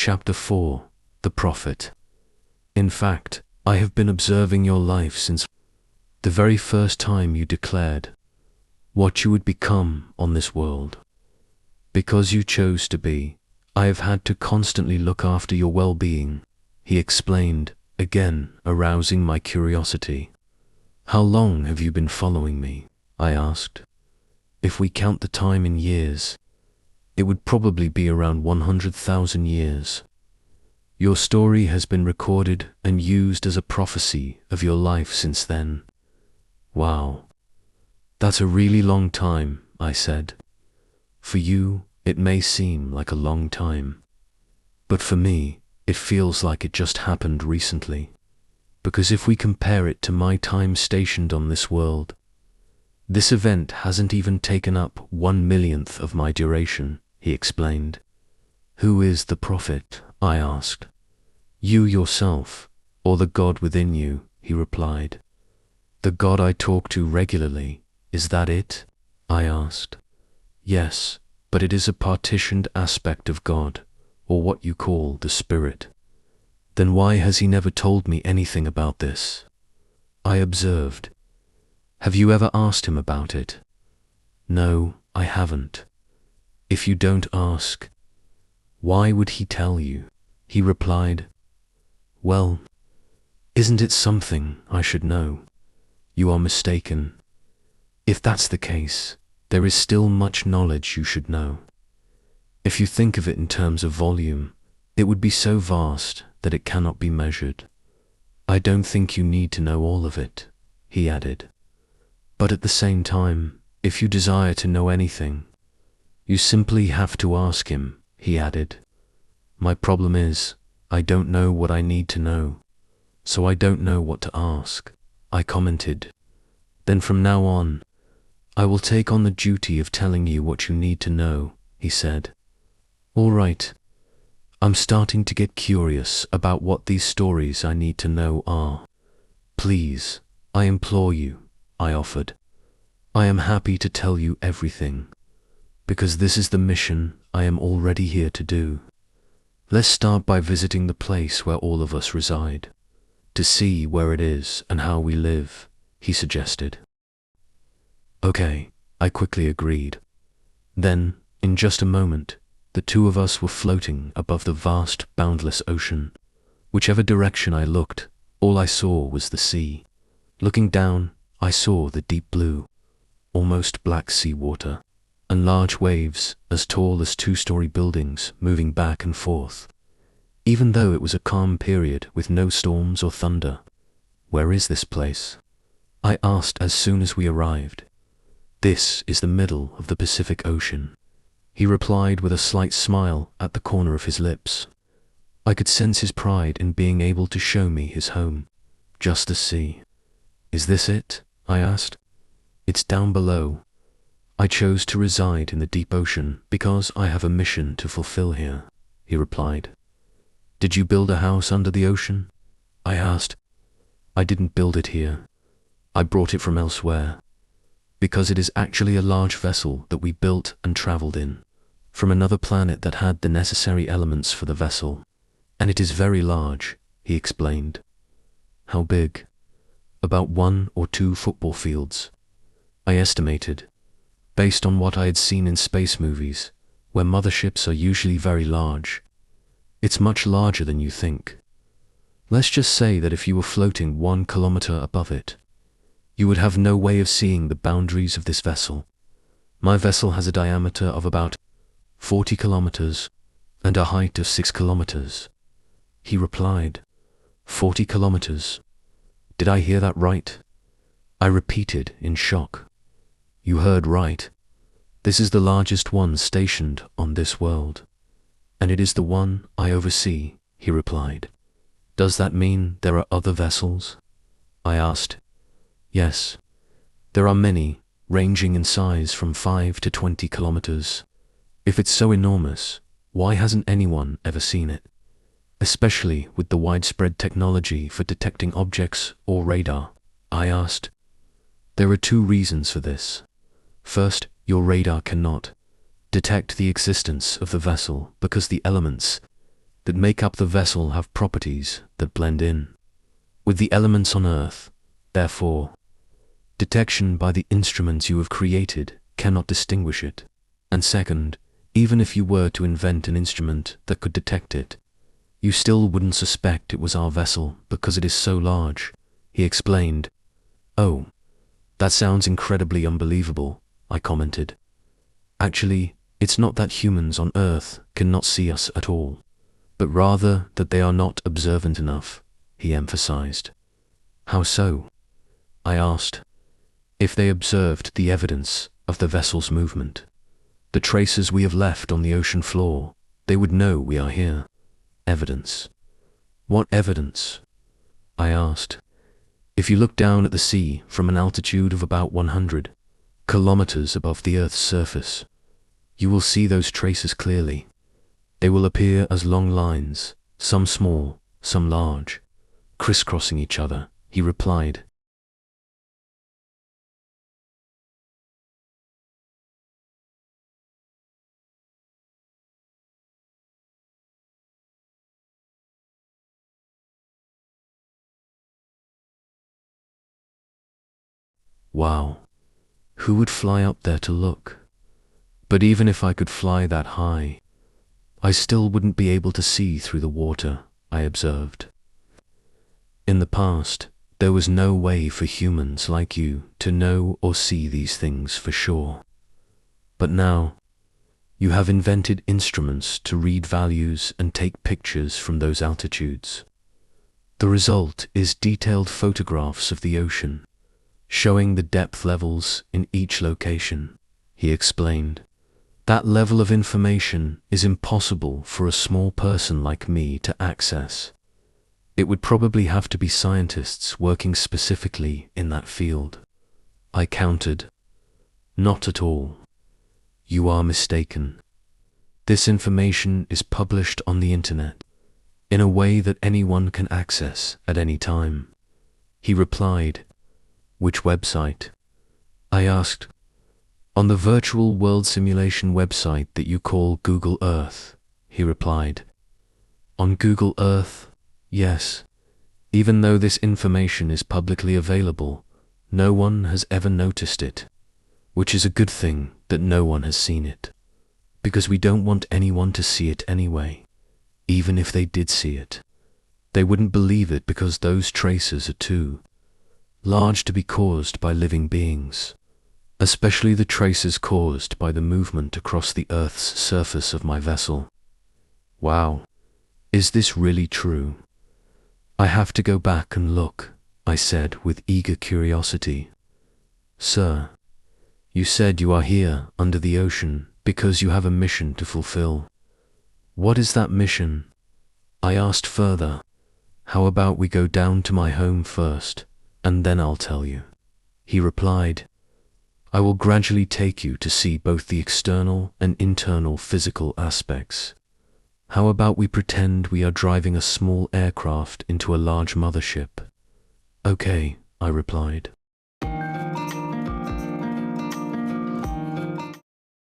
Chapter 4. The Prophet. In fact, I have been observing your life since the very first time you declared what you would become on this world. Because you chose to be, I have had to constantly look after your well-being, he explained, again arousing my curiosity. How long have you been following me? I asked. If we count the time in years, it would probably be around 100,000 years. Your story has been recorded and used as a prophecy of your life since then. Wow. That's a really long time, I said. For you, it may seem like a long time. But for me, it feels like it just happened recently. Because if we compare it to my time stationed on this world, this event hasn't even taken up 1/1,000,000th of my duration, he explained. Who is the prophet? I asked. You yourself, or the God within you, he replied. The God I talk to regularly, is that it? I asked. Yes, but it is a partitioned aspect of God, or what you call the Spirit. Then why has he never told me anything about this? I observed. Have you ever asked him about it? No, I haven't. If you don't ask, why would he tell you? He replied. Well, isn't it something I should know? You are mistaken. If that's the case, there is still much knowledge you should know. If you think of it in terms of volume, it would be so vast that it cannot be measured. I don't think you need to know all of it, he added. But at the same time, if you desire to know anything, you simply have to ask him, he added. My problem is, I don't know what I need to know, so I don't know what to ask, I commented. Then from now on, I will take on the duty of telling you what you need to know, he said. All right. I'm starting to get curious about what these stories I need to know are. Please, I implore you, I offered. I am happy to tell you everything, because this is the mission I am already here to do. Let's start by visiting the place where all of us reside, to see where it is and how we live, he suggested. Okay, I quickly agreed. Then, in just a moment, the two of us were floating above the vast, boundless ocean. Whichever direction I looked, all I saw was the sea. Looking down, I saw the deep blue, almost black sea water, and large waves as tall as 2-story buildings moving back and forth. Even though it was a calm period with no storms or thunder. Where is this place? I asked as soon as we arrived. This is the middle of the Pacific Ocean, he replied with a slight smile at the corner of his lips. I could sense his pride in being able to show me his home, just the sea. Is this it? I asked. It's down below. I chose to reside in the deep ocean because I have a mission to fulfill here, he replied. Did you build a house under the ocean? I asked. I didn't build it here. I brought it from elsewhere, because it is actually a large vessel that we built and traveled in, from another planet that had the necessary elements for the vessel. And it is very large, he explained. How big? About 1 or 2 football fields, I estimated, based on what I had seen in space movies, where motherships are usually very large. It's much larger than you think. Let's just say that if you were floating 1 kilometer above it, you would have no way of seeing the boundaries of this vessel. My vessel has a diameter of about 40 kilometers and a height of 6 kilometers. He replied, 40 kilometers. Did I hear that right? I repeated in shock. You heard right. This is the largest one stationed on this world, and it is the one I oversee, he replied. Does that mean there are other vessels? I asked. Yes, there are many, ranging in size from 5 to 20 kilometers. If it's so enormous, why hasn't anyone ever seen it? Especially with the widespread technology for detecting objects or radar, I asked. There are 2 reasons for this. First, your radar cannot detect the existence of the vessel because the elements that make up the vessel have properties that blend in with the elements on Earth. Therefore, detection by the instruments you have created cannot distinguish it. And second, even if you were to invent an instrument that could detect it, you still wouldn't suspect it was our vessel because it is so large, he explained. Oh, that sounds incredibly unbelievable, I commented. Actually, it's not that humans on Earth cannot see us at all, but rather that they are not observant enough, he emphasized. How so? I asked. If they observed the evidence of the vessel's movement, the traces we have left on the ocean floor, they would know we are here. Evidence. What evidence? I asked. If you look down at the sea from an altitude of about 100 kilometers above the Earth's surface, you will see those traces clearly. They will appear as long lines, some small, some large, crisscrossing each other, he replied. Wow, who would fly up there to look? But even if I could fly that high, I still wouldn't be able to see through the water, I observed. In the past, there was no way for humans like you to know or see these things for sure. But now, you have invented instruments to read values and take pictures from those altitudes. The result is detailed photographs of the ocean, showing the depth levels in each location, he explained. That level of information is impossible for a small person like me to access. It would probably have to be scientists working specifically in that field. I countered. Not at all. You are mistaken. This information is published on the internet in a way that anyone can access at any time. He replied. Which website? I asked. On the virtual world simulation website that you call Google Earth, he replied. On Google Earth, yes. Even though this information is publicly available, no one has ever noticed it, which is a good thing that no one has seen it, because we don't want anyone to see it anyway. Even if they did see it, they wouldn't believe it because those traces are too large to be caused by living beings, especially the traces caused by the movement across the Earth's surface of my vessel. Wow, is this really true? I have to go back and look, I said with eager curiosity. Sir, you said you are here under the ocean because you have a mission to fulfill. What is that mission? I asked further. How about we go down to my home first, and then I'll tell you. He replied. I will gradually take you to see both the external and internal physical aspects. How about we pretend we are driving a small aircraft into a large mothership? Okay, I replied.